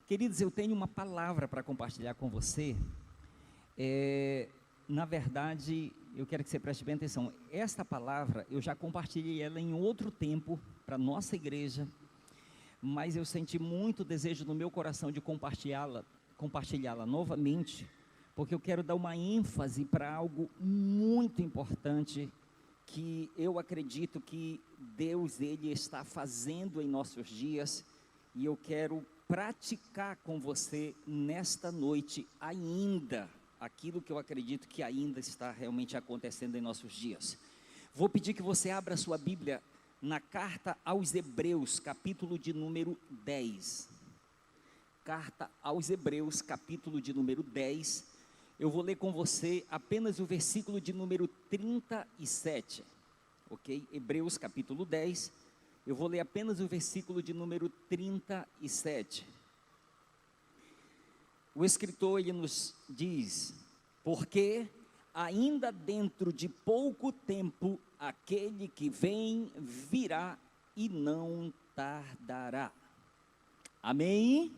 Queridos, eu tenho uma palavra para compartilhar com você. Na verdade, eu quero que você preste bem atenção. Esta palavra, eu já compartilhei ela em outro tempo para a nossa igreja, mas eu senti muito desejo no meu coração de compartilhá-la novamente, porque eu quero dar uma ênfase para algo muito importante que eu acredito que Deus, Ele está fazendo em nossos dias, e eu quero praticar com você nesta noite ainda aquilo que eu acredito que ainda está realmente acontecendo em nossos dias. Vou pedir que você abra sua Bíblia na carta aos Hebreus, capítulo de número 10. Carta aos Hebreus, capítulo de número 10. Eu vou ler com você apenas o versículo de número 37, ok? Hebreus capítulo 10, eu vou ler apenas o versículo de número 37. O escritor, ele nos diz: porque ainda dentro de pouco tempo, aquele que vem virá e não tardará. Amém?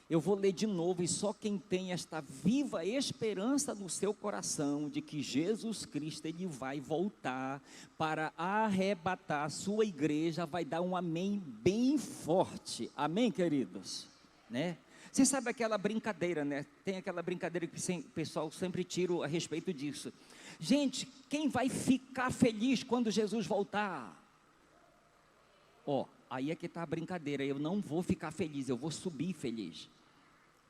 Eu vou ler de novo, e só quem tem esta viva esperança no seu coração de que Jesus Cristo, Ele vai voltar para arrebatar a sua igreja, vai dar um amém bem forte. Amém, queridos? Né? Você sabe aquela brincadeira, né? Tem aquela brincadeira que o pessoal sempre tira a respeito disso. Gente, quem vai ficar feliz quando Jesus voltar? Aí é que está a brincadeira. Eu não vou ficar feliz, eu vou subir feliz.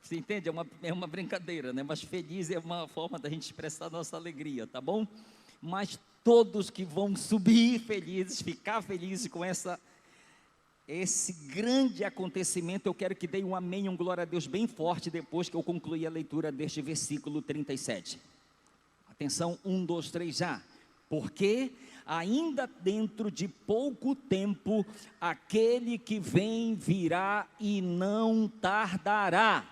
Você entende? É uma brincadeira, né? Mas feliz é uma forma da gente expressar nossa alegria, tá bom? Mas todos que vão subir felizes, ficar felizes com esse grande acontecimento, eu quero que deem um amém, um glória a Deus bem forte, depois que eu concluir a leitura deste versículo 37. Atenção, 1, 2, 3, já. Porque ainda dentro de pouco tempo, aquele que vem virá e não tardará.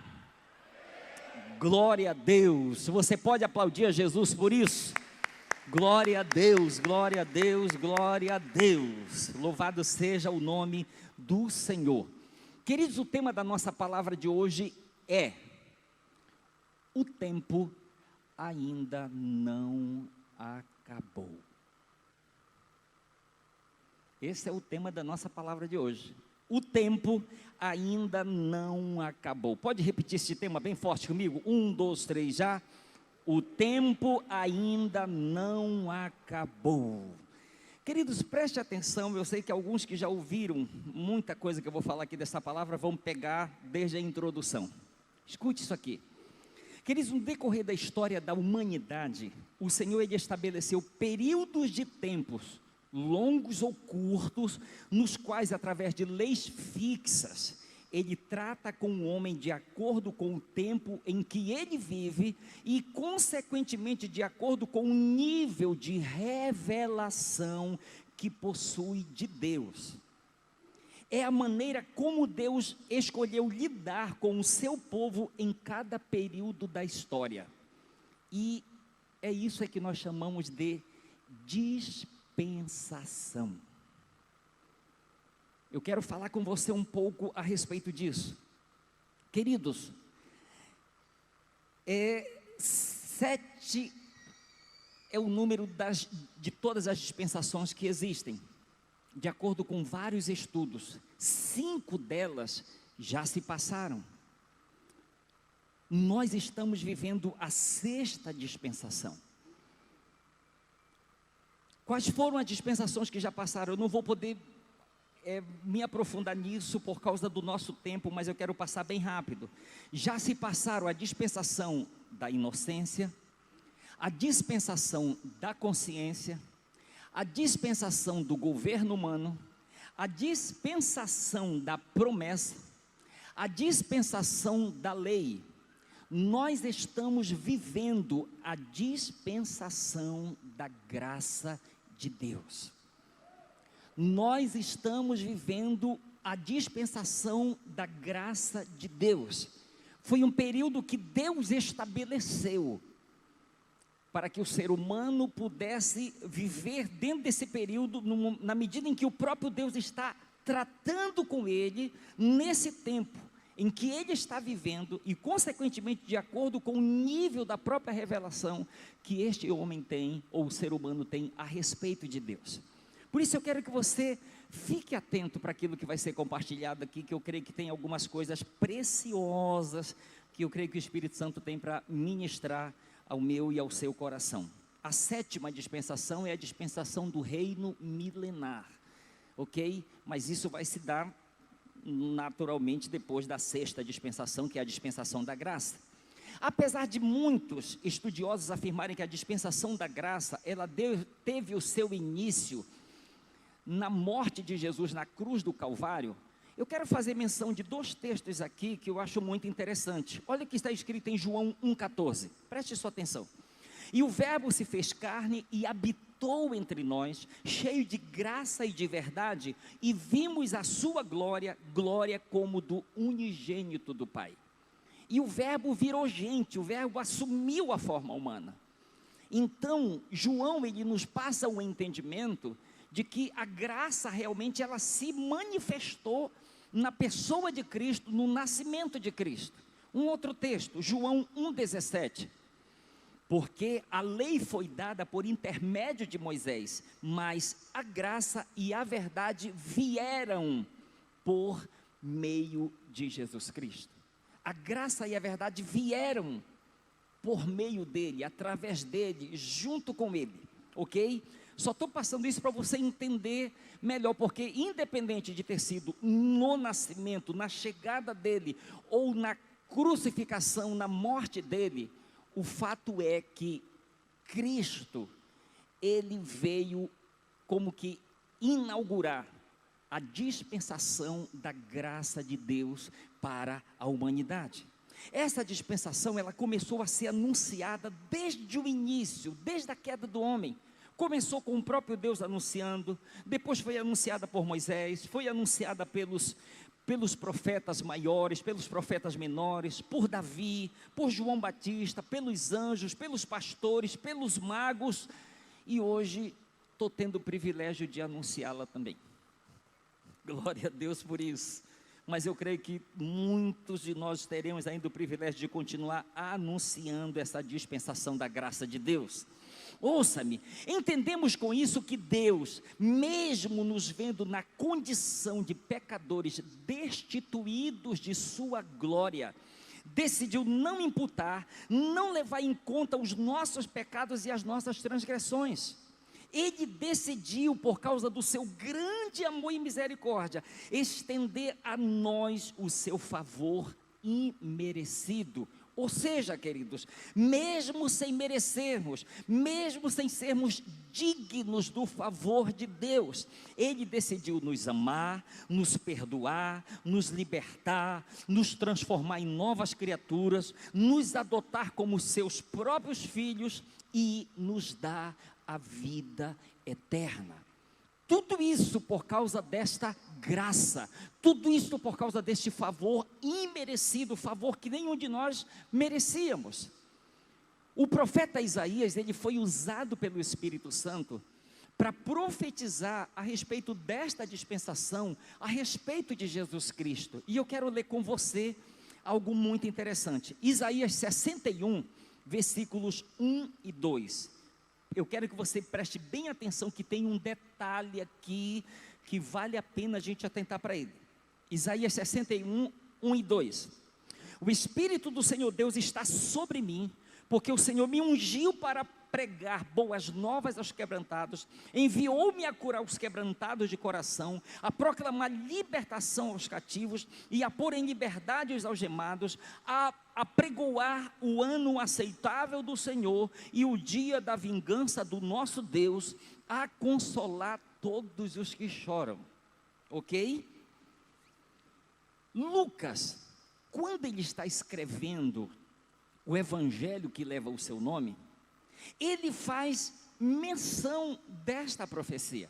Glória a Deus. Você pode aplaudir a Jesus por isso? Glória a Deus, glória a Deus, glória a Deus. Louvado seja o nome do Senhor. Queridos, o tema da nossa palavra de hoje é: o tempo ainda não acabou. Esse é o tema da nossa palavra de hoje. O tempo ainda não acabou. Pode repetir esse tema bem forte comigo? 1, 2, 3, já. O tempo ainda não acabou. Queridos, preste atenção. Eu sei que alguns que já ouviram muita coisa que eu vou falar aqui dessa palavra vão pegar desde a introdução. Escute isso aqui. Queridos, no decorrer da história da humanidade, o Senhor, Ele estabeleceu períodos de tempos, longos ou curtos, nos quais, através de leis fixas, Ele trata com o homem de acordo com o tempo em que ele vive e, consequentemente, de acordo com o nível de revelação que possui de Deus. É a maneira como Deus escolheu lidar com o seu povo em cada período da história. E é isso que nós chamamos de dispensação. Eu quero falar com você um pouco a respeito disso. Queridos, 7 é o número de todas as dispensações que existem. De acordo com vários estudos, 5 delas já se passaram. Nós estamos vivendo a 6ª dispensação. Quais foram as dispensações que já passaram? Eu não vou poder me aprofundar nisso por causa do nosso tempo, mas eu quero passar bem rápido. Já se passaram a dispensação da inocência, a dispensação da consciência, a dispensação do governo humano, a dispensação da promessa, a dispensação da lei. Nós estamos vivendo a dispensação da graça de Deus. Nós estamos vivendo a dispensação da graça de Deus. Foi um período que Deus estabeleceu para que o ser humano pudesse viver dentro desse período, na medida em que o próprio Deus está tratando com ele nesse tempo em que ele está vivendo e, consequentemente, de acordo com o nível da própria revelação que este homem tem, ou o ser humano tem, a respeito de Deus. Por isso eu quero que você fique atento para aquilo que vai ser compartilhado aqui, que eu creio que tem algumas coisas preciosas, que eu creio que o Espírito Santo tem para ministrar ao meu e ao seu coração. A 7ª dispensação é a dispensação do reino milenar, ok? Mas isso vai se dar naturalmente depois da 6ª dispensação, que é a dispensação da graça. Apesar de muitos estudiosos afirmarem que a dispensação da graça, ela teve o seu início na morte de Jesus na cruz do Calvário, eu quero fazer menção de 2 textos aqui que eu acho muito interessante. Olha o que está escrito em João 1,14, preste sua atenção. E o verbo se fez carne e habitou entre nós, cheio de graça e de verdade, e vimos a sua glória, glória como do unigênito do Pai. E o verbo virou gente, o verbo assumiu a forma humana. Então, João, ele nos passa o entendimento de que a graça realmente ela se manifestou na pessoa de Cristo, no nascimento de Cristo. Um outro texto, João 1,17. Porque a lei foi dada por intermédio de Moisés, mas a graça e a verdade vieram por meio de Jesus Cristo. A graça e a verdade vieram por meio dele, através dele, junto com ele, ok? Só estou passando isso para você entender melhor, porque independente de ter sido no nascimento, na chegada dele, ou na crucificação, na morte dele, o fato é que Cristo, ele veio como que inaugurar a dispensação da graça de Deus para a humanidade. Essa dispensação, ela começou a ser anunciada desde o início, desde a queda do homem. Começou com o próprio Deus anunciando, depois foi anunciada por Moisés, foi anunciada pelos profetas maiores, pelos profetas menores, por Davi, por João Batista, pelos anjos, pelos pastores, pelos magos, e hoje estou tendo o privilégio de anunciá-la também. Glória a Deus por isso. Mas eu creio que muitos de nós teremos ainda o privilégio de continuar anunciando essa dispensação da graça de Deus. Ouça-me, entendemos com isso que Deus, mesmo nos vendo na condição de pecadores destituídos de sua glória, decidiu não imputar, não levar em conta os nossos pecados e as nossas transgressões. Ele decidiu, por causa do seu grande amor e misericórdia, estender a nós o seu favor imerecido. Ou seja, queridos, mesmo sem merecermos, mesmo sem sermos dignos do favor de Deus, Ele decidiu nos amar, nos perdoar, nos libertar, nos transformar em novas criaturas, nos adotar como seus próprios filhos e nos dar a vida eterna. Tudo isso por causa desta graça, tudo isso por causa deste favor imerecido, favor que nenhum de nós merecíamos. O profeta Isaías, ele foi usado pelo Espírito Santo para profetizar a respeito desta dispensação, a respeito de Jesus Cristo. E eu quero ler com você algo muito interessante. Isaías 61, versículos 1 e 2. Eu quero que você preste bem atenção, que tem um detalhe aqui que vale a pena a gente atentar para ele. Isaías 61, 1 e 2. O Espírito do Senhor Deus está sobre mim, porque o Senhor me ungiu para pregar boas novas aos quebrantados, enviou-me a curar os quebrantados de coração, a proclamar libertação aos cativos e a pôr em liberdade os algemados, a apregoar o ano aceitável do Senhor e o dia da vingança do nosso Deus, a consolar todos os que choram. Ok? Lucas, quando ele está escrevendo o evangelho que leva o seu nome, ele faz menção desta profecia,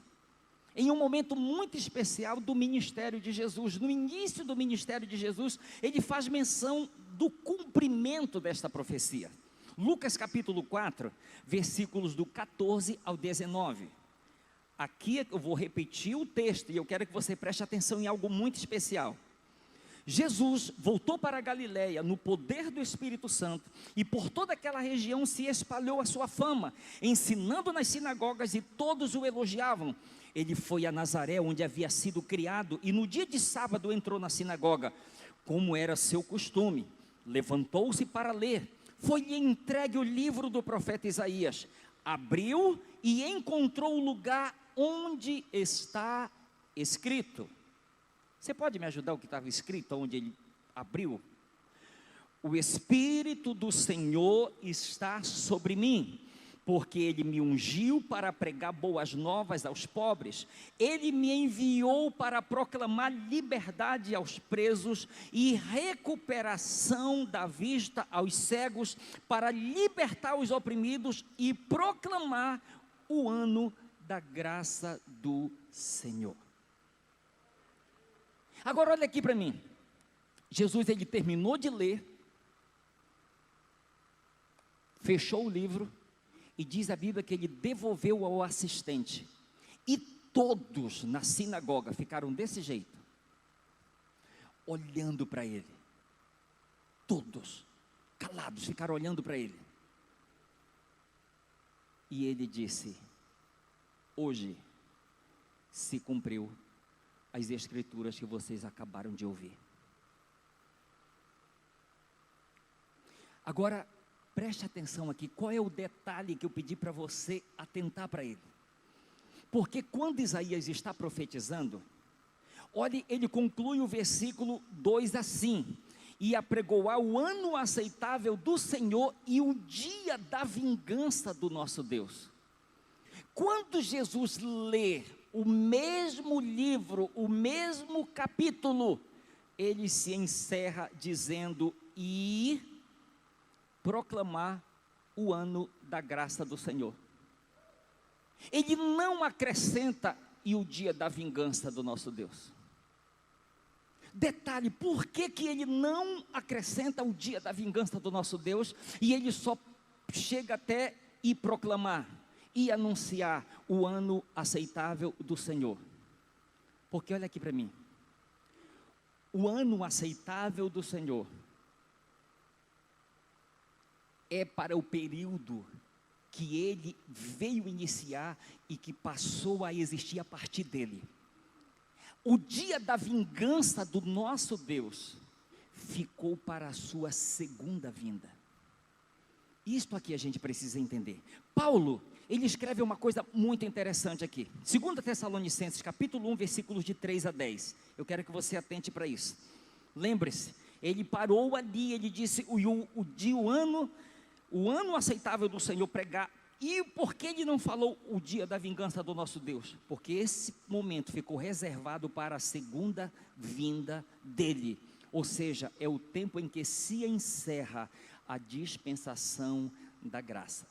em um momento muito especial do ministério de Jesus. No início do ministério de Jesus, ele faz menção do cumprimento desta profecia. Lucas capítulo 4, versículos do 14 ao 19. Aqui eu vou repetir o texto, e eu quero que você preste atenção em algo muito especial. Jesus voltou para a Galiléia no poder do Espírito Santo, e por toda aquela região se espalhou a sua fama, ensinando nas sinagogas, e todos o elogiavam. Ele foi a Nazaré, onde havia sido criado, e no dia de sábado entrou na sinagoga, como era seu costume. Levantou-se para ler. Foi-lhe entregue o livro do profeta Isaías. Abriu e encontrou o lugar onde está escrito. Você pode me ajudar o que estava escrito, onde ele abriu? O Espírito do Senhor está sobre mim, porque Ele me ungiu para pregar boas novas aos pobres. Ele me enviou para proclamar liberdade aos presos e recuperação da vista aos cegos, para libertar os oprimidos e proclamar o ano da graça do Senhor. Agora olha aqui para mim. Jesus, ele terminou de ler, fechou o livro, e diz a Bíblia que ele devolveu ao assistente. E todos na sinagoga ficaram desse jeito, olhando para ele. Todos, calados, ficaram olhando para ele. E ele disse: hoje se cumpriu as escrituras que vocês acabaram de ouvir. Agora, preste atenção aqui, qual é o detalhe que eu pedi para você atentar para ele? Porque quando Isaías está profetizando, olhe, ele conclui o versículo 2 assim: e apregoar o ano aceitável do Senhor e o dia da vingança do nosso Deus. Quando Jesus lê o mesmo livro, o mesmo capítulo, ele se encerra dizendo: e proclamar o ano da graça do Senhor. Ele não acrescenta: e o dia da vingança do nosso Deus. Detalhe, por que ele não acrescenta o dia da vingança do nosso Deus, e ele só chega até e proclamar, e anunciar o ano aceitável do Senhor? Porque olha aqui para mim, o ano aceitável do Senhor é para o período que ele veio iniciar e que passou a existir a partir dele. O dia da vingança do nosso Deus ficou para a sua segunda vinda. Isto aqui a gente precisa entender. Paulo, ele escreve uma coisa muito interessante aqui. 2 Tessalonicenses, capítulo 1, versículos de 3 a 10. Eu quero que você atente para isso. Lembre-se, ele parou ali, ele disse: o ano aceitável do Senhor pregar. E por que ele não falou o dia da vingança do nosso Deus? Porque esse momento ficou reservado para a segunda vinda dele. Ou seja, é o tempo em que se encerra a dispensação da graça.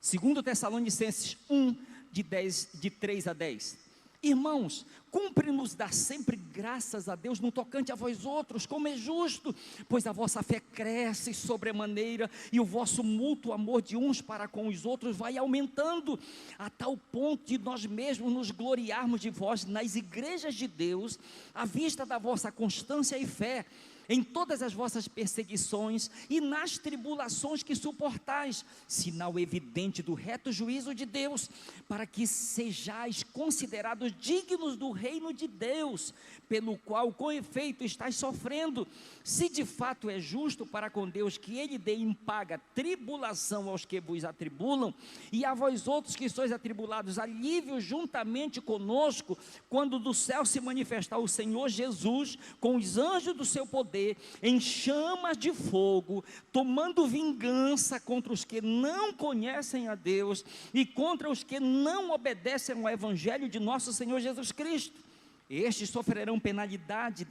2 Tessalonicenses 1, de 3 a 10. Irmãos, cumpre-nos dar sempre graças a Deus no tocante a vós outros, como é justo, pois a vossa fé cresce sobremaneira, e o vosso mútuo amor de uns para com os outros vai aumentando, a tal ponto de nós mesmos nos gloriarmos de vós nas igrejas de Deus, à vista da vossa constância e fé, em todas as vossas perseguições e nas tribulações que suportais, sinal evidente do reto juízo de Deus, para que sejais considerados dignos do reino de Deus, pelo qual com efeito estáis sofrendo, se de fato é justo para com Deus que Ele dê em paga tribulação aos que vos atribulam, e a vós outros que sois atribulados, alívio juntamente conosco, quando do céu se manifestar o Senhor Jesus, com os anjos do seu poder, em chamas de fogo, tomando vingança contra os que não conhecem a Deus, e contra os que não obedecem ao Evangelho de nosso Senhor Jesus Cristo. Estes sofrerão penalidade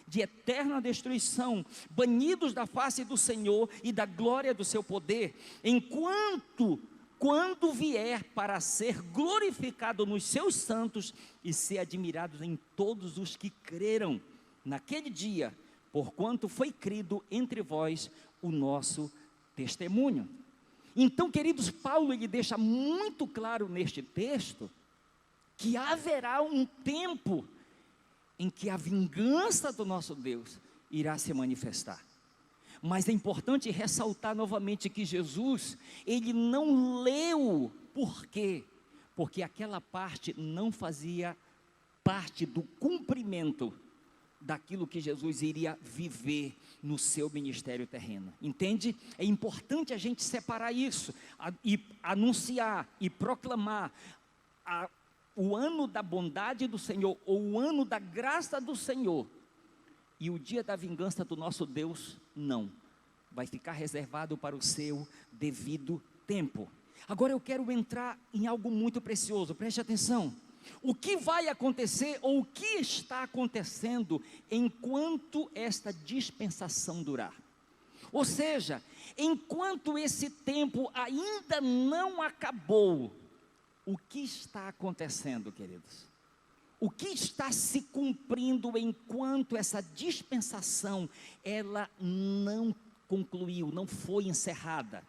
de eterna destruição, banidos da face do Senhor e da glória do seu poder, quando vier para ser glorificado nos seus santos e ser admirado em todos os que creram naquele dia, porquanto foi crido entre vós o nosso testemunho. Então, queridos, Paulo ele deixa muito claro neste texto que haverá um tempo em que a vingança do nosso Deus irá se manifestar. Mas é importante ressaltar novamente que Jesus, ele não leu. Por quê? Porque aquela parte não fazia parte do cumprimento daquilo que Jesus iria viver no seu ministério terreno. Entende? É importante a gente separar isso e anunciar e proclamar o ano da bondade do Senhor, ou o ano da graça do Senhor, e o dia da vingança do nosso Deus, não. Vai ficar reservado para o seu devido tempo. Agora eu quero entrar em algo muito precioso, preste atenção. O que vai acontecer, ou o que está acontecendo, enquanto esta dispensação durar? Ou seja, enquanto esse tempo ainda não acabou, o que está acontecendo, queridos? O que está se cumprindo enquanto essa dispensação, ela não concluiu, não foi encerrada?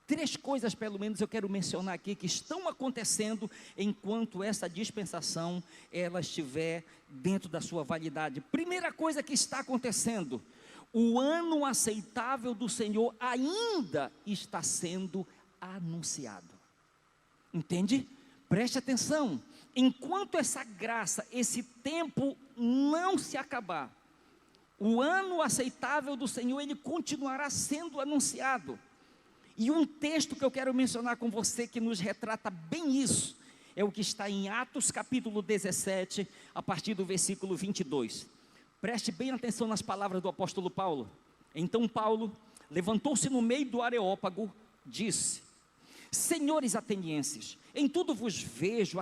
3 coisas pelo menos eu quero mencionar aqui, que estão acontecendo enquanto essa dispensação, ela estiver dentro da sua validade. Primeira coisa que está acontecendo: o ano aceitável do Senhor ainda está sendo anunciado. Entende? Preste atenção, enquanto essa graça, esse tempo não se acabar, o ano aceitável do Senhor, ele continuará sendo anunciado. E um texto que eu quero mencionar com você, que nos retrata bem isso, é o que está em Atos capítulo 17, a partir do versículo 22. Preste bem atenção nas palavras do apóstolo Paulo. Então Paulo levantou-se no meio do Areópago, disse: senhores atenienses, em tudo vos vejo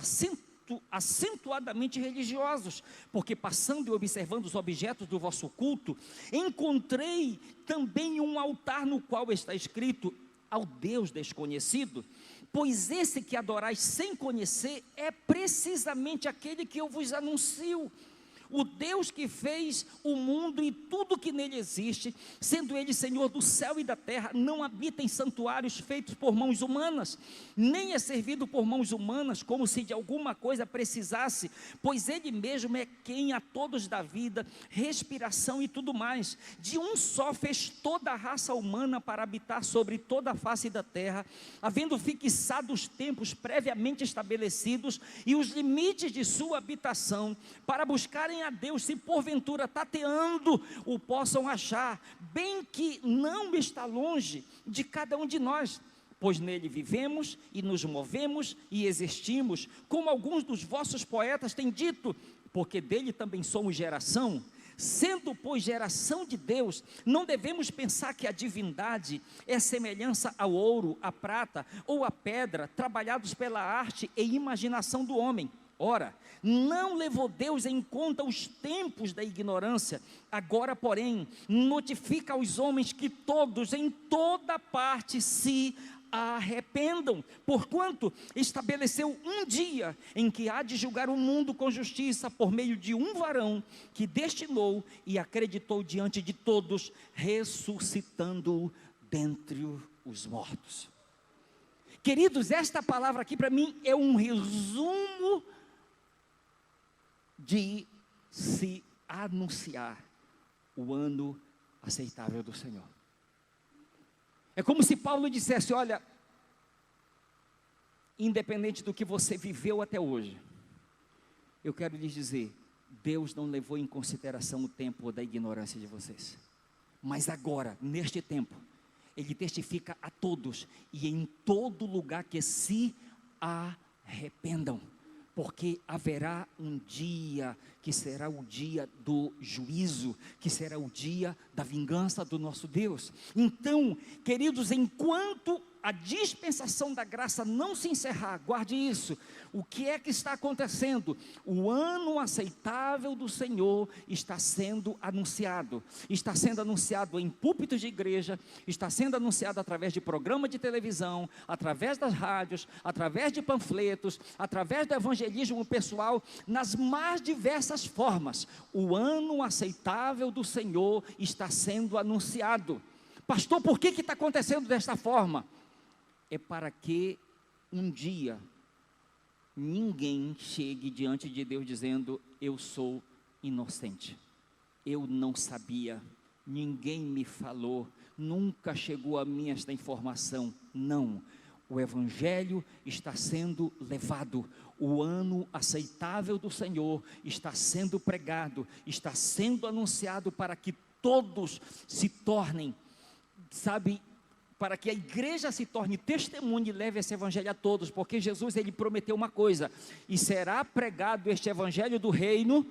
acentuadamente religiosos, porque passando e observando os objetos do vosso culto, encontrei também um altar no qual está escrito: ao Deus desconhecido. Pois esse que adorais sem conhecer é precisamente aquele que eu vos anuncio, o Deus que fez o mundo e tudo que nele existe, sendo ele Senhor do céu e da terra, não habita em santuários feitos por mãos humanas, nem é servido por mãos humanas, como se de alguma coisa precisasse, pois ele mesmo é quem a todos dá vida, respiração e tudo mais. De um só fez toda a raça humana para habitar sobre toda a face da terra, havendo fixado os tempos previamente estabelecidos e os limites de sua habitação, para buscarem a Deus, se porventura tateando o possam achar, bem que não está longe de cada um de nós, pois nele vivemos e nos movemos e existimos, como alguns dos vossos poetas têm dito, porque dele também somos geração. Sendo, pois, geração de Deus, não devemos pensar que a divindade é semelhança ao ouro, à prata ou à pedra, trabalhados pela arte e imaginação do homem. Ora, não levou Deus em conta os tempos da ignorância, agora, porém, notifica aos homens que todos, em toda parte, se arrependam, porquanto estabeleceu um dia em que há de julgar o mundo com justiça, por meio de um varão que destinou e acreditou diante de todos, ressuscitando-o dentre os mortos. Queridos, esta palavra aqui para mim é um resumo de se anunciar o ano aceitável do Senhor. É como se Paulo dissesse: olha, independente do que você viveu até hoje, eu quero lhes dizer, Deus não levou em consideração o tempo da ignorância de vocês, mas agora, neste tempo, Ele testifica a todos e em todo lugar que se arrependam, porque haverá um dia que será o dia do juízo, que será o dia da vingança do nosso Deus. Então, queridos, enquanto a dispensação da graça não se encerrar, guarde isso, o que é que está acontecendo? O ano aceitável do Senhor está sendo anunciado em púlpitos de igreja, está sendo anunciado através de programa de televisão, através das rádios, através de panfletos, através do evangelismo pessoal, nas mais diversas formas. O ano aceitável do Senhor está sendo anunciado. Pastor, por que está acontecendo desta forma? É para que um dia ninguém chegue diante de Deus dizendo: eu sou inocente. eu não sabia, ninguém me falou, nunca chegou a mim esta informação. Não, o Evangelho está sendo levado, o ano aceitável do Senhor está sendo pregado, está sendo anunciado para que todos se tornem, sabe, para que a igreja se torne testemunho e leve esse evangelho a todos, porque Jesus, ele prometeu uma coisa: e será pregado este evangelho do reino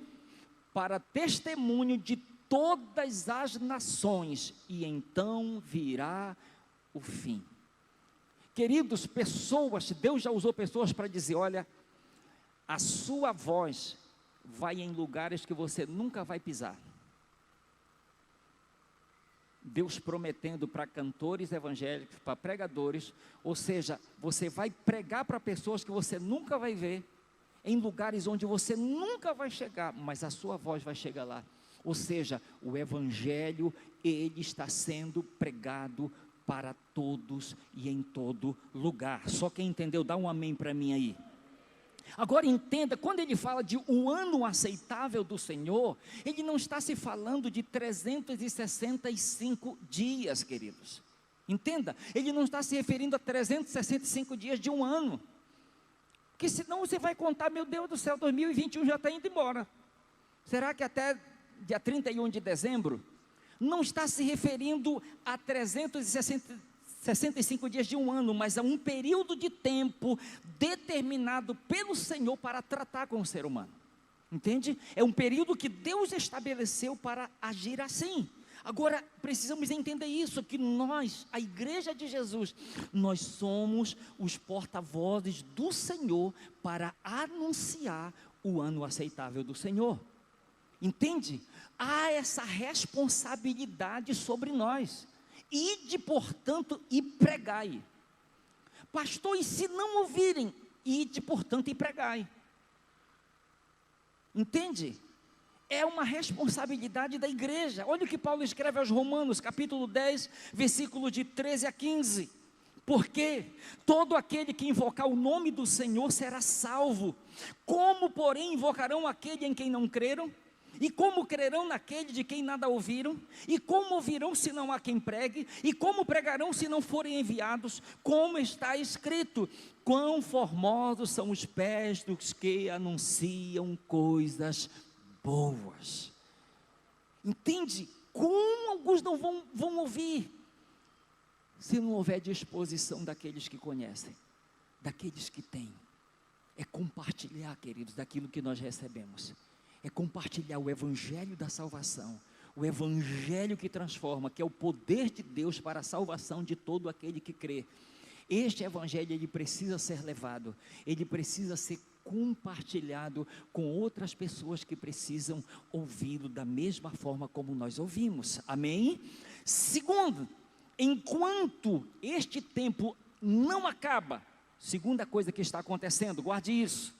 para testemunho de todas as nações, e então virá o fim. Queridos, Deus já usou pessoas para dizer: olha, a sua voz vai em lugares que você nunca vai pisar. Deus prometendo para cantores evangélicos, para pregadores, ou seja, você vai pregar para pessoas que você nunca vai ver, em lugares onde você nunca vai chegar, mas a sua voz vai chegar lá. Ou seja, o evangelho, ele está sendo pregado para todos e em todo lugar. Só quem entendeu, dá um amém para mim aí. Agora entenda, quando ele fala de o ano aceitável do Senhor, ele não está se falando de 365 dias, queridos. Entenda, ele não está se referindo a 365 dias de um ano. Porque senão você vai contar: meu Deus do céu, 2021 já está indo embora. Será que até dia 31 de dezembro? Não está se referindo a 365 dias de um ano, mas a um período de tempo determinado pelo Senhor para tratar com o ser humano. Entende? É um período que Deus estabeleceu para agir assim. Agora, precisamos entender isso, que nós, a igreja de Jesus, nós somos os porta-vozes do Senhor para anunciar o ano aceitável do Senhor. Entende? Há essa responsabilidade sobre nós. Ide, portanto, e pregai. Pastor, e se não ouvirem? Ide, portanto, e pregai. Entende? É uma responsabilidade da igreja. Olha o que Paulo escreve aos Romanos, capítulo 10, versículo de 13 a 15. Porque todo aquele que invocar o nome do Senhor será salvo. Como, porém, invocarão aquele em quem não creram? E como crerão naquele de quem nada ouviram? E como ouvirão se não há quem pregue? E como pregarão se não forem enviados? Como está escrito: quão formosos são os pés dos que anunciam coisas boas. Entende? Como alguns não vão ouvir, se não houver disposição daqueles que conhecem, daqueles que têm. É compartilhar, queridos, daquilo que nós recebemos. É compartilhar o evangelho da salvação, o evangelho que transforma, que é o poder de Deus para a salvação de todo aquele que crê. Este evangelho, ele precisa ser levado, ele precisa ser compartilhado com outras pessoas que precisam ouvi-lo da mesma forma como nós ouvimos. Amém? Segundo, enquanto este tempo não acaba, segunda coisa que está acontecendo, guarde isso: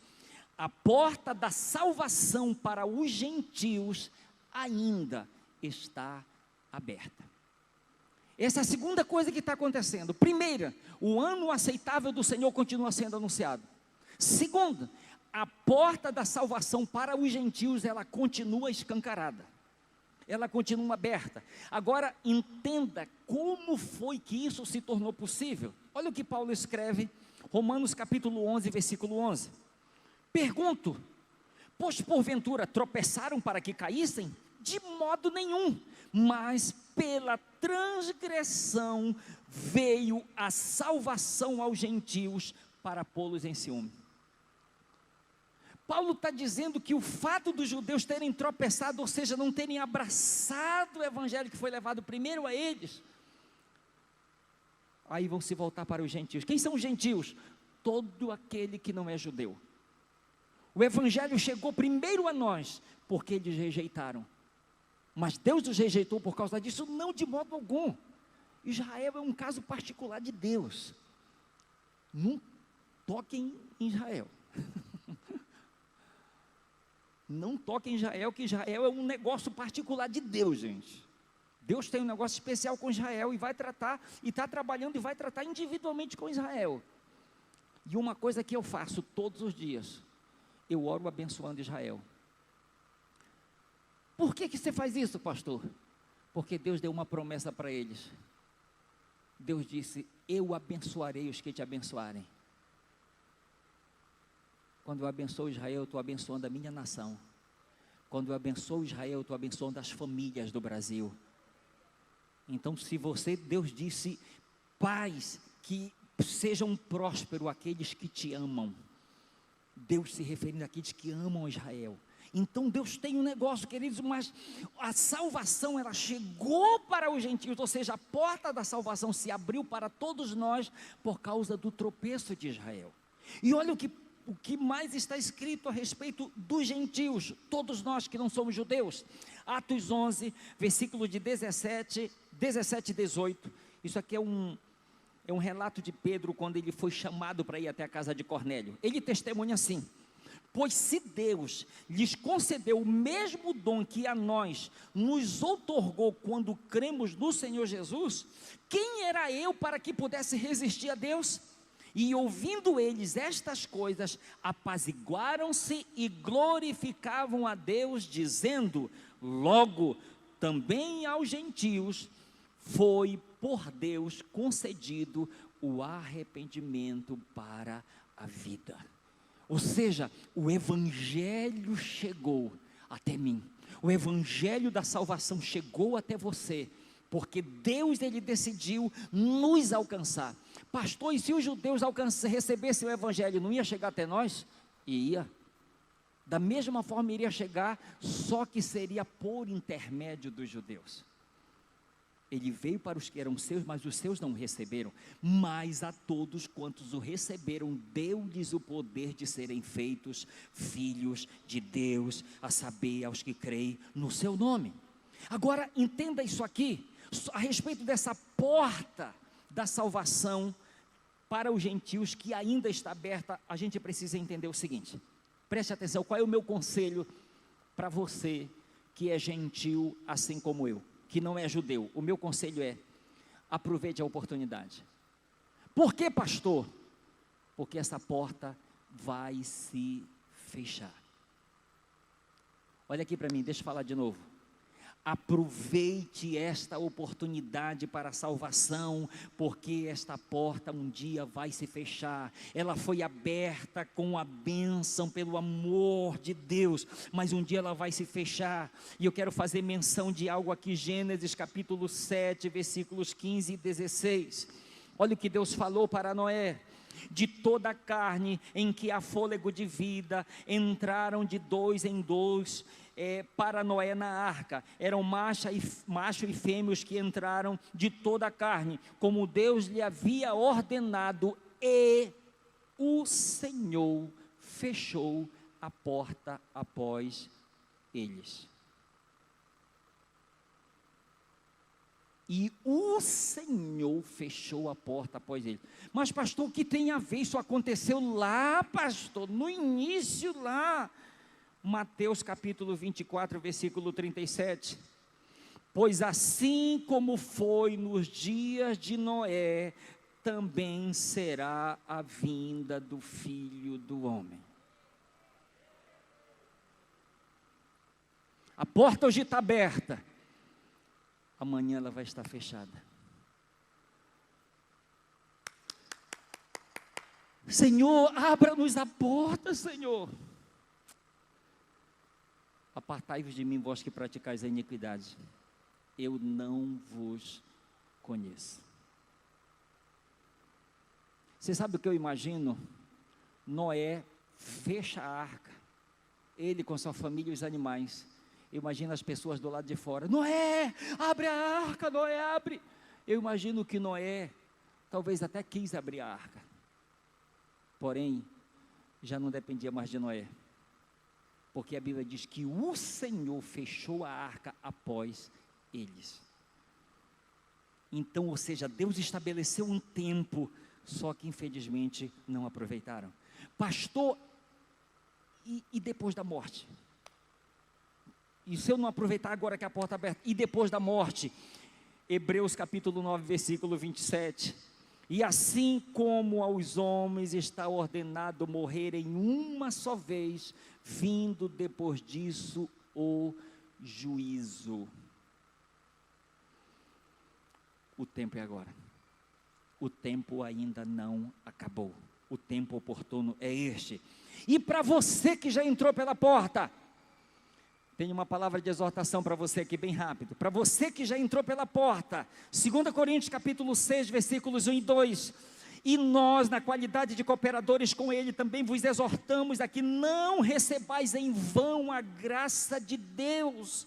a porta da salvação para os gentios ainda está aberta. Essa é a segunda coisa que está acontecendo. Primeira, o ano aceitável do Senhor continua sendo anunciado. Segunda, a porta da salvação para os gentios, ela continua escancarada. Ela continua aberta. Agora, entenda como foi que isso se tornou possível. Olha o que Paulo escreve, Romanos capítulo 11, versículo 11. Pergunto: pois porventura tropeçaram para que caíssem? De modo nenhum, mas pela transgressão veio a salvação aos gentios para pô-los em ciúme. Paulo está dizendo que o fato dos judeus terem tropeçado, ou seja, não terem abraçado o evangelho que foi levado primeiro a eles, aí vão se voltar para os gentios. Quem são os gentios? Todo aquele que não é judeu. O evangelho chegou primeiro a nós, porque eles rejeitaram. Mas Deus os rejeitou por causa disso? Não, de modo algum. Israel é um caso particular de Deus. Não toquem em Israel. Não toquem em Israel, que Israel é um negócio particular de Deus, gente. Deus tem um negócio especial com Israel e vai tratar, e está trabalhando e vai tratar individualmente com Israel. E uma coisa que eu faço todos os dias: eu oro abençoando Israel. Por que você faz isso, pastor? Porque Deus deu uma promessa para eles. Deus disse: eu abençoarei os que te abençoarem. Quando eu abençoo Israel, eu estou abençoando a minha nação. Quando eu abençoo Israel, eu estou abençoando as famílias do Brasil. Então, se você, Deus disse: paz, que sejam prósperos aqueles que te amam. Deus se referindo àqueles que amam Israel. Então Deus tem um negócio, queridos, mas a salvação, ela chegou para os gentios, ou seja, a porta da salvação se abriu para todos nós, por causa do tropeço de Israel. E olha o que mais está escrito a respeito dos gentios, todos nós que não somos judeus. Atos 11, versículo de 17 e 18, isso aqui é um relato de Pedro, quando ele foi chamado para ir até a casa de Cornélio. Ele testemunha assim: pois se Deus lhes concedeu o mesmo dom que a nós nos outorgou quando cremos no Senhor Jesus, quem era eu para que pudesse resistir a Deus? E ouvindo eles estas coisas, apaziguaram-se e glorificavam a Deus, dizendo: logo, também aos gentios foi por Deus concedido o arrependimento para a vida. Ou seja, o evangelho chegou até mim, o evangelho da salvação chegou até você, porque Deus, ele decidiu nos alcançar. Pastor, e se os judeus recebessem o evangelho, não ia chegar até nós? Ia. Da mesma forma iria chegar, só que seria por intermédio dos judeus. Ele veio para os que eram seus, mas os seus não o receberam. Mas a todos quantos o receberam, deu-lhes o poder de serem feitos filhos de Deus, a saber, aos que creem no seu nome. Agora, entenda isso aqui, a respeito dessa porta da salvação para os gentios, que ainda está aberta. A gente precisa entender o seguinte, preste atenção, qual é o meu conselho para você que é gentil assim como eu, que não é judeu? O meu conselho é: aproveite a oportunidade. Por que, pastor? Porque essa porta vai se fechar. Olha aqui para mim, deixa eu falar de novo. Aproveite esta oportunidade para a salvação, porque esta porta um dia vai se fechar. Ela foi aberta com a bênção, pelo amor de Deus, mas um dia ela vai se fechar. E eu quero fazer menção de algo aqui, Gênesis capítulo 7, versículos 15 e 16. Olha o que Deus falou para Noé: de toda a carne em que há fôlego de vida, entraram de 2 em 2 para Noé na arca. Eram macho e fêmeas que entraram de toda a carne, como Deus lhe havia ordenado, e o Senhor fechou a porta após eles. E o Senhor fechou a porta após ele. Mas pastor, o que tem a ver? Isso aconteceu lá, pastor, no início lá. Mateus capítulo 24, versículo 37. Pois assim como foi nos dias de Noé, também será a vinda do Filho do Homem. A porta hoje está aberta, amanhã ela vai estar fechada. Senhor, abra-nos a porta, Senhor. Apartai-vos de mim, vós que praticais a iniquidade, eu não vos conheço. Você sabe o que eu imagino? Noé fecha a arca, ele com sua família e os animais. Eu imagino as pessoas do lado de fora: Noé, abre a arca, Noé, abre. Eu imagino que Noé talvez até quis abrir a arca, porém já não dependia mais de Noé, porque a Bíblia diz que o Senhor fechou a arca após eles. Então, ou seja, Deus estabeleceu um tempo, só que infelizmente não aproveitaram. Pastor, e depois da morte? E se eu não aproveitar agora que a porta está aberta? E depois da morte? Hebreus capítulo 9, versículo 27. E assim como aos homens está ordenado morrer em uma só vez, vindo depois disso o juízo. O tempo é agora. O tempo ainda não acabou. O tempo oportuno é este. E para você que já entrou pela porta, tenho uma palavra de exortação para você aqui bem rápido. Para você que já entrou pela porta, 2 Coríntios capítulo 6, versículos 1 e 2. E nós, na qualidade de cooperadores com Ele, também vos exortamos a que não recebais em vão a graça de Deus.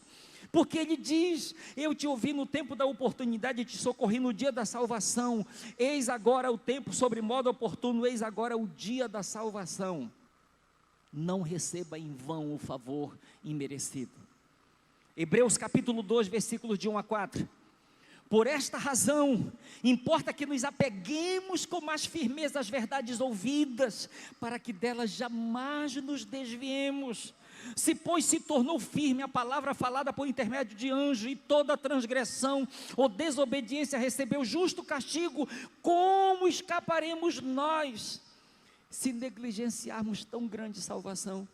Porque Ele diz: eu te ouvi no tempo da oportunidade e te socorri no dia da salvação. Eis agora o tempo sobre modo oportuno, eis agora o dia da salvação. Não receba em vão o favor imerecido. Hebreus capítulo 2, versículos de 1 a 4. Por esta razão, importa que nos apeguemos com mais firmeza às verdades ouvidas, para que delas jamais nos desviemos. Se, pois, se tornou firme a palavra falada por intermédio de anjo, e toda transgressão ou desobediência recebeu justo castigo, como escaparemos nós, se negligenciarmos tão grande salvação,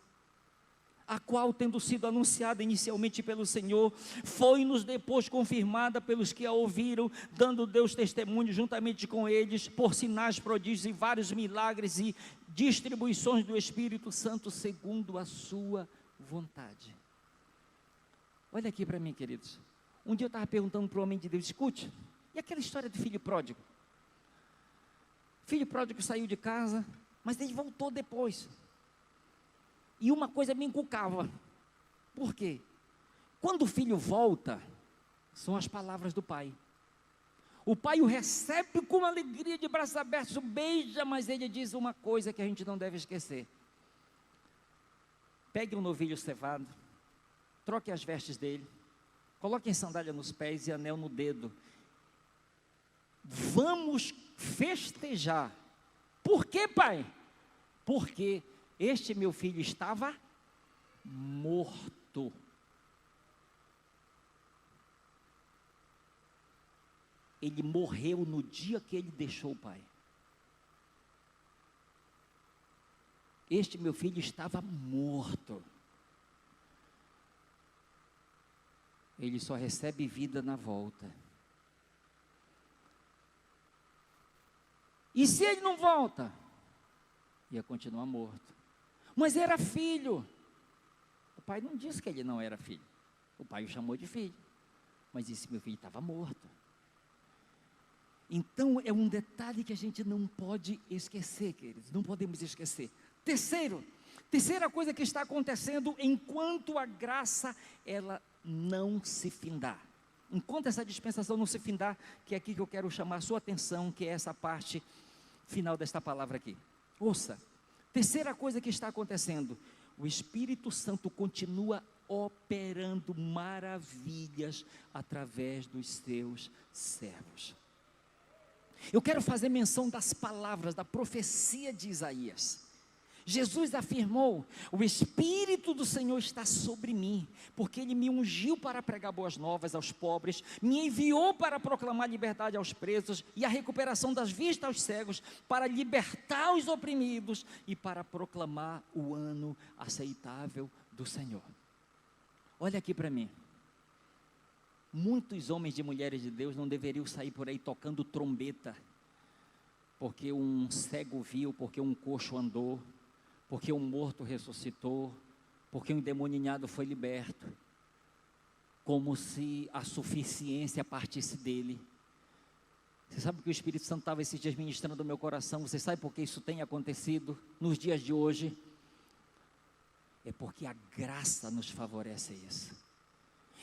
a qual, tendo sido anunciada inicialmente pelo Senhor, foi-nos depois confirmada pelos que a ouviram, dando Deus testemunho juntamente com eles, por sinais, prodígios e vários milagres e distribuições do Espírito Santo, segundo a sua vontade. Olha aqui para mim, queridos. Um dia eu estava perguntando para o homem de Deus: escute, e aquela história do filho pródigo? Filho pródigo saiu de casa, mas ele voltou depois. E uma coisa me encucava. Por quê? Quando o filho volta, são as palavras do pai. O pai o recebe com alegria, de braços abertos, o beija, mas ele diz uma coisa que a gente não deve esquecer: pegue um novilho cevado, troque as vestes dele, coloque sandália nos pés e anel no dedo. Vamos festejar. Por quê, pai? Porque este meu filho estava morto. Ele morreu no dia que ele deixou o pai. Este meu filho estava morto. Ele só recebe vida na volta. E se ele não volta? Ia continuar morto. Mas era filho. O pai não disse que ele não era filho. O pai o chamou de filho. Mas disse: meu filho estava morto. Então é um detalhe que a gente não pode esquecer, queridos. Não podemos esquecer. Terceira coisa que está acontecendo enquanto a graça, ela não se findar. Enquanto essa dispensação não se findar, que é aqui que eu quero chamar a sua atenção, que é essa parte final desta palavra aqui. Ouça, terceira coisa que está acontecendo: o Espírito Santo continua operando maravilhas através dos seus servos. Eu quero fazer menção das palavras da profecia de Isaías. Jesus afirmou: o Espírito do Senhor está sobre mim, porque Ele me ungiu para pregar boas novas aos pobres, me enviou para proclamar liberdade aos presos e a recuperação das vistas aos cegos, para libertar os oprimidos e para proclamar o ano aceitável do Senhor. Olha aqui para mim. Muitos homens e mulheres de Deus não deveriam sair por aí tocando trombeta, porque um cego viu, porque um coxo andou, porque um morto ressuscitou, porque um endemoniado foi liberto, como se a suficiência partisse dele. Você sabe que o Espírito Santo estava esses dias ministrando no meu coração? Você sabe por que isso tem acontecido nos dias de hoje? É porque a graça nos favorece isso.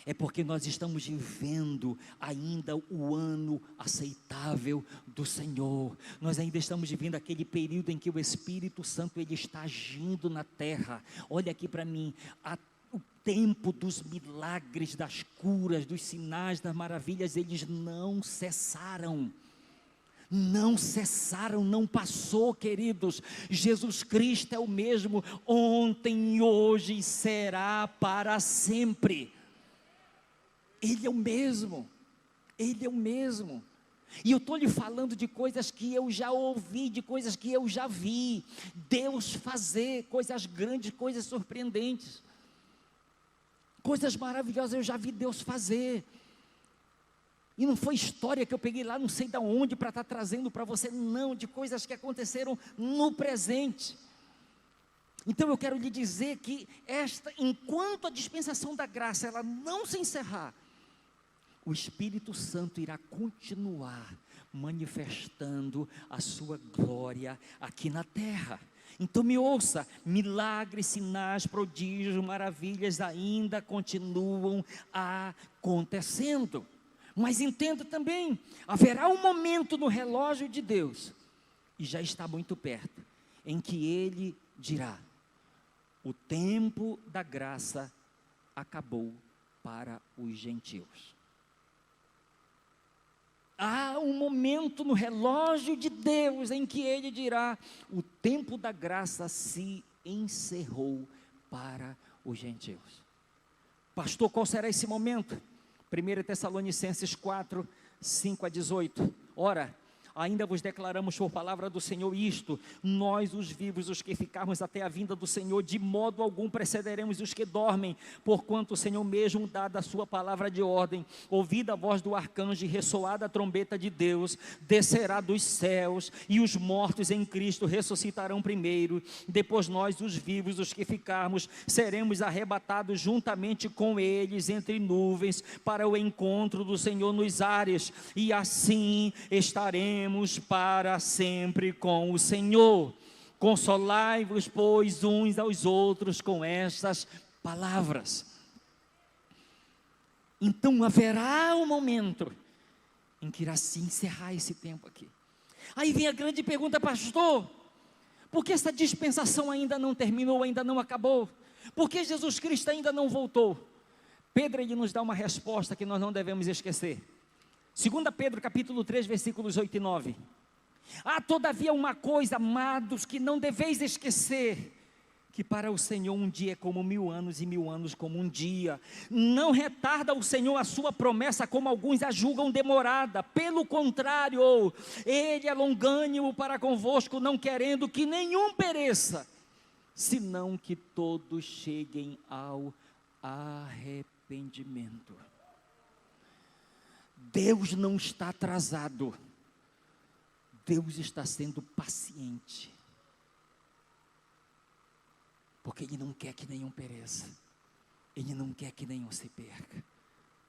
É porque nós estamos vivendo ainda o ano aceitável do Senhor. Nós ainda estamos vivendo aquele período em que o Espírito Santo ele está agindo na terra. Olha aqui para mim, o tempo dos milagres, das curas, dos sinais, das maravilhas, eles não cessaram. Não cessaram, não passou, queridos. Jesus Cristo é o mesmo ontem, hoje e será para sempre. Ele é o mesmo, Ele é o mesmo. E eu estou lhe falando de coisas que eu já ouvi, de coisas que eu já vi Deus fazer, coisas grandes, coisas surpreendentes. Coisas maravilhosas eu já vi Deus fazer. E não foi história que eu peguei lá não sei de onde para estar trazendo para você, não, de coisas que aconteceram no presente. Então eu quero lhe dizer que enquanto a dispensação da graça ela não se encerrar, o Espírito Santo irá continuar manifestando a sua glória aqui na terra. Então me ouça, milagres, sinais, prodígios, maravilhas ainda continuam acontecendo. Mas entenda também, haverá um momento no relógio de Deus, e já está muito perto, em que Ele dirá: o tempo da graça acabou para os gentios. Há um momento no relógio de Deus em que Ele dirá: o tempo da graça se encerrou para os gentios. Pastor, qual será esse momento? 1 Tessalonicenses 4, 5 a 18. Ora, ainda vos declaramos por palavra do Senhor isto: nós os vivos, os que ficarmos até a vinda do Senhor, de modo algum precederemos os que dormem, porquanto o Senhor mesmo, dada a sua palavra de ordem, ouvida a voz do arcanjo e ressoada a trombeta de Deus, descerá dos céus, e os mortos em Cristo ressuscitarão primeiro. Depois nós, os vivos, os que ficarmos, seremos arrebatados juntamente com eles entre nuvens, para o encontro do Senhor nos ares, e assim estaremos para sempre com o Senhor. Consolai-vos, pois, uns aos outros com estas palavras. Então haverá um momento em que irá se encerrar esse tempo aqui. Aí vem a grande pergunta: pastor, por que essa dispensação ainda não terminou, ainda não acabou? Por que Jesus Cristo ainda não voltou? Pedro, ele nos dá uma resposta que nós não devemos esquecer. 2 Pedro capítulo 3, versículos 8 e 9. Há todavia uma coisa, amados, que não deveis esquecer, que para o Senhor um dia é como 1000 anos, e 1000 anos como um dia. Não retarda o Senhor a sua promessa, como alguns a julgam demorada. Pelo contrário, Ele é longânimo para convosco, não querendo que nenhum pereça, senão que todos cheguem ao arrependimento. Deus não está atrasado, Deus está sendo paciente, porque Ele não quer que nenhum pereça, Ele não quer que nenhum se perca.